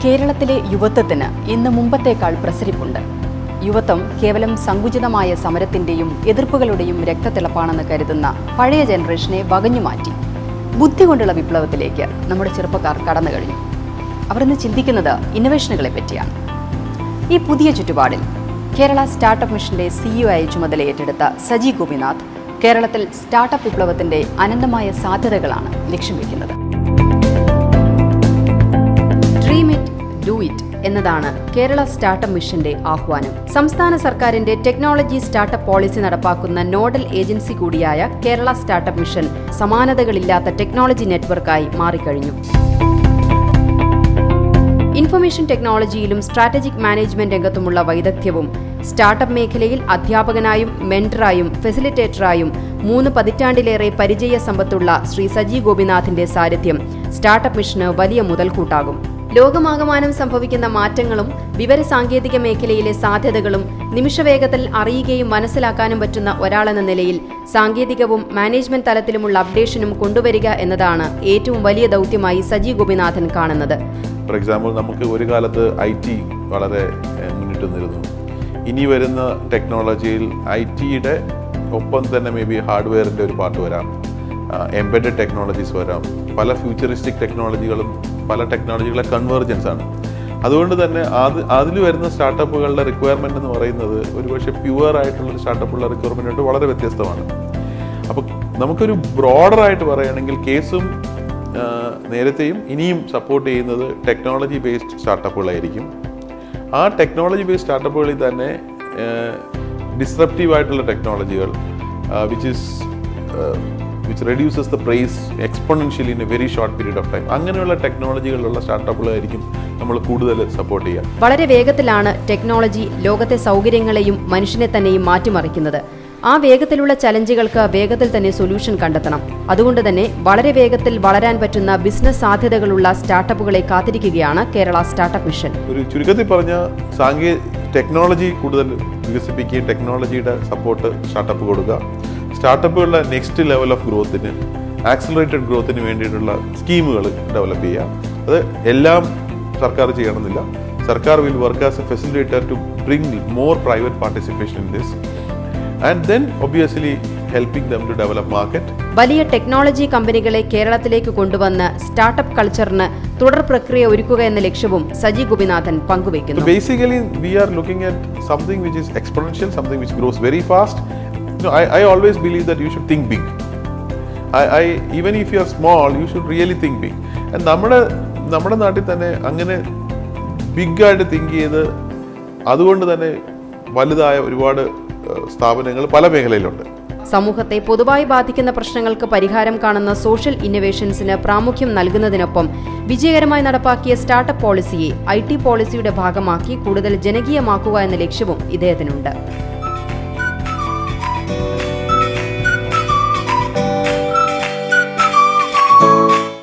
കേരളത്തിലെ യുവത്വത്തിന് ഇന്ന് മുമ്പത്തേക്കാൾ പ്രസരിപ്പുണ്ട്. യുവത്വം കേവലം സങ്കുചിതമായ സമരത്തിന്റെയും എതിർപ്പുകളുടെയും രക്തത്തിളപ്പാണെന്ന് കരുതുന്ന പഴയ ജനറേഷനെ വകഞ്ഞുമാറ്റി ബുദ്ധി കൊണ്ടുള്ള വിപ്ലവത്തിലേക്ക് നമ്മുടെ ചെറുപ്പക്കാർ കടന്നു കഴിഞ്ഞു. അവരിന്ന് ചിന്തിക്കുന്നത് ഇന്നൊവേഷനുകളെ പറ്റിയാണ്. ഈ പുതിയ ചുറ്റുപാടിൽ കേരള സ്റ്റാർട്ടപ്പ് മിഷന്റെ CEO ആയി ചുമതലയേറ്റെടുത്ത സജി ഗോപിനാഥ് കേരളത്തിൽ സ്റ്റാർട്ടപ്പ് വിപ്ലവത്തിന്റെ അനന്തമായ സാധ്യതകളാണ് ലക്ഷ്യം വയ്ക്കുന്നത്. ഡ്രീം ഇറ്റ്, ഡു ഇറ്റ് എന്നതാണ് കേരള സ്റ്റാർട്ടപ്പ് മിഷന്റെ ആഹ്വാനം. സംസ്ഥാന സർക്കാരിന്റെ ടെക്നോളജി സ്റ്റാർട്ടപ്പ് പോളിസി നടപ്പാക്കുന്ന നോഡൽ ഏജൻസി കൂടിയായ കേരള സ്റ്റാർട്ടപ്പ് മിഷൻ സമാനതകളില്ലാത്ത ടെക്നോളജി നെറ്റ്വർക്കായി മാറിക്കഴിഞ്ഞു. ഇൻഫർമേഷൻ ടെക്നോളജിയിലും സ്ട്രാറ്റജിക് മാനേജ്മെന്റ് രംഗത്തുമുള്ള വൈദഗ്ധ്യവും സ്റ്റാർട്ടപ്പ് മേഖലയിൽ അധ്യാപകനായും മെന്ററായും ഫെസിലിറ്റേറ്ററായും 3 പതിറ്റാണ്ടിലേറെ പരിചയ സമ്പത്തുള്ള ശ്രീ സജി ഗോപിനാഥിന്റെ സാന്നിധ്യം സ്റ്റാർട്ടപ്പ് മിഷന് വലിയ മുതൽക്കൂട്ടാകും. ലോകമാകമാനം സംഭവിക്കുന്ന മാറ്റങ്ങളും വിവരസാങ്കേതിക മേഖലയിലെ സാധ്യതകളും നിമിഷവേഗത്തിൽ അറിയുകയും മനസ്സിലാക്കാനും പറ്റുന്ന ഒരാളെന്ന നിലയിൽ സാങ്കേതികവും മാനേജ്മെന്റ് തലത്തിലുമുള്ള അപ്ഡേഷനും കൊണ്ടുവരിക എന്നതാണ് ഏറ്റവും വലിയ ദൗത്യമായി സജി ഗോപിനാഥൻ കാണുന്നത്. ഫോർ എക്സാമ്പിൾ, നമുക്ക് ഒരു കാലത്ത് IT വളരെ മുന്നിട്ട് നിന്നിരുന്നു. ഇനി വരുന്ന ടെക്നോളജിയിൽ IT-യുടെ ഒപ്പം തന്നെ മേ ബി ഹാർഡ്വെയറിൻ്റെ ഒരു പാർട്ട് വരാം, എംബെഡഡ് ടെക്നോളജീസ് വരാം. പല ഫ്യൂച്ചറിസ്റ്റിക് ടെക്നോളജികളും പല ടെക്നോളജികളെ കൺവേർജൻസ് ആണ്. അതുകൊണ്ട് തന്നെ അതിൽ വരുന്ന സ്റ്റാർട്ടപ്പുകളുടെ റിക്വയർമെൻ്റ് എന്ന് പറയുന്നത് ഒരുപക്ഷെ പ്യുവർ ആയിട്ടുള്ള സ്റ്റാർട്ടപ്പുകളുടെ റിക്വയർമെൻറ്റ് വളരെ വ്യത്യസ്തമാണ്. അപ്പോൾ നമുക്കൊരു ബ്രോഡറായിട്ട് പറയുകയാണെങ്കിൽ കേസും നേരത്തെയും ഇനിയും സപ്പോർട്ട് ചെയ്യുന്നത് ടെക്നോളജി ബേസ്ഡ് സ്റ്റാർട്ടപ്പുകളായിരിക്കും. ആ ടെക്നോളജി ബേസ്ഡ് സ്റ്റാർട്ടപ്പുകളിൽ തന്നെ ഡിസ്റപ്റ്റീവ് ആയിട്ടുള്ള ടെക്നോളജികൾ which reduces the price exponentially in a very short period of time. അങ്ങനെയുള്ള ടെക്നോളജികളുള്ള സ്റ്റാർട്ടപ്പുകളായിരിക്കും നമ്മൾ കൂടുതൽ സപ്പോർട്ട് ചെയ്യുക. വളരെ വേഗത്തിലാണ് ടെക്നോളജി ലോകത്തെ സൗകര്യങ്ങളെയും മനുഷ്യനെ തന്നെയും മാറ്റിമറിക്കുന്നത്. ആ വേഗത്തിലുള്ള ചലഞ്ചുകൾക്ക് വേഗത്തിൽ തന്നെ സൊല്യൂഷൻ കണ്ടെത്തണം. അതുകൊണ്ട് തന്നെ വളരെ വേഗത്തിൽ വളരാൻ പറ്റുന്ന ബിസിനസ് സാധ്യതകളുള്ള സ്റ്റാർട്ടപ്പുകളെ കാത്തിരിക്കുകയാണ് കേരള സ്റ്റാർട്ടപ്പ് മിഷൻ. ഒരു ചുരുക്കത്തിൽ പറഞ്ഞ ടെക്നോളജി കൂടുതൽ വികസിപ്പിക്കുകയും ടെക്നോളജിയുടെ സപ്പോർട്ട് സ്റ്റാർട്ടപ്പ് കൊടുക്കുക. സ്റ്റാർട്ടപ്പുകളുടെ നെക്സ്റ്റ് ലെവൽ ഓഫ് ഗ്രോത്തിന്, ആക്സിലറേറ്റഡ് ഗ്രോത്തിന് വേണ്ടിയിട്ടുള്ള സ്കീമുകൾ ഡെവലപ്പ് ചെയ്യുക. അത് എല്ലാം സർക്കാർ ചെയ്യണമെന്നില്ല. സർക്കാർ will work as a facilitator to bring more private participation in this and then obviously helping them to develop market. വലിയ ടെക്നോളജി കമ്പനികളെ കേരളത്തിലേക്ക് കൊണ്ടുവന്ന് സ്റ്റാർട്ടപ്പ് കൾച്ചറിന് തുടർ പ്രക്രിയ ഒരുക്കുക എന്ന ലക്ഷ്യവും സജി ഗോപിനാഥൻ പങ്കുവയ്ക്കുന്നു. So basically we are looking at something which is exponential, something which grows very fast. I always believe that you should think big. Even if you are small, you should really think big. And നമ്മുടെ നാട്ടിൽ തന്നെ അങ്ങനെ big ആയിട്ട് think ചെയ്ത് അതുകൊണ്ട് തന്നെ വലുതായ ഒരുപാട് സ്ഥാപനങ്ങൾ പല മേഖലയിലുണ്ട്. സമൂഹത്തെ പൊതുവായി ബാധിക്കുന്ന പ്രശ്നങ്ങൾക്ക് പരിഹാരം കാണുന്ന സോഷ്യൽ ഇന്നൊവേഷൻസിന് പ്രാമുഖ്യം നൽകുന്നതിനൊപ്പം വിജയകരമായി നടപ്പാക്കിയ സ്റ്റാർട്ടപ്പ് പോളിസിയെ IT പോളിസിയുടെ ഭാഗമാക്കി കൂടുതൽ ജനകീയമാക്കുക എന്ന ലക്ഷ്യവും ഇദ്ദേഹത്തിനുണ്ട്.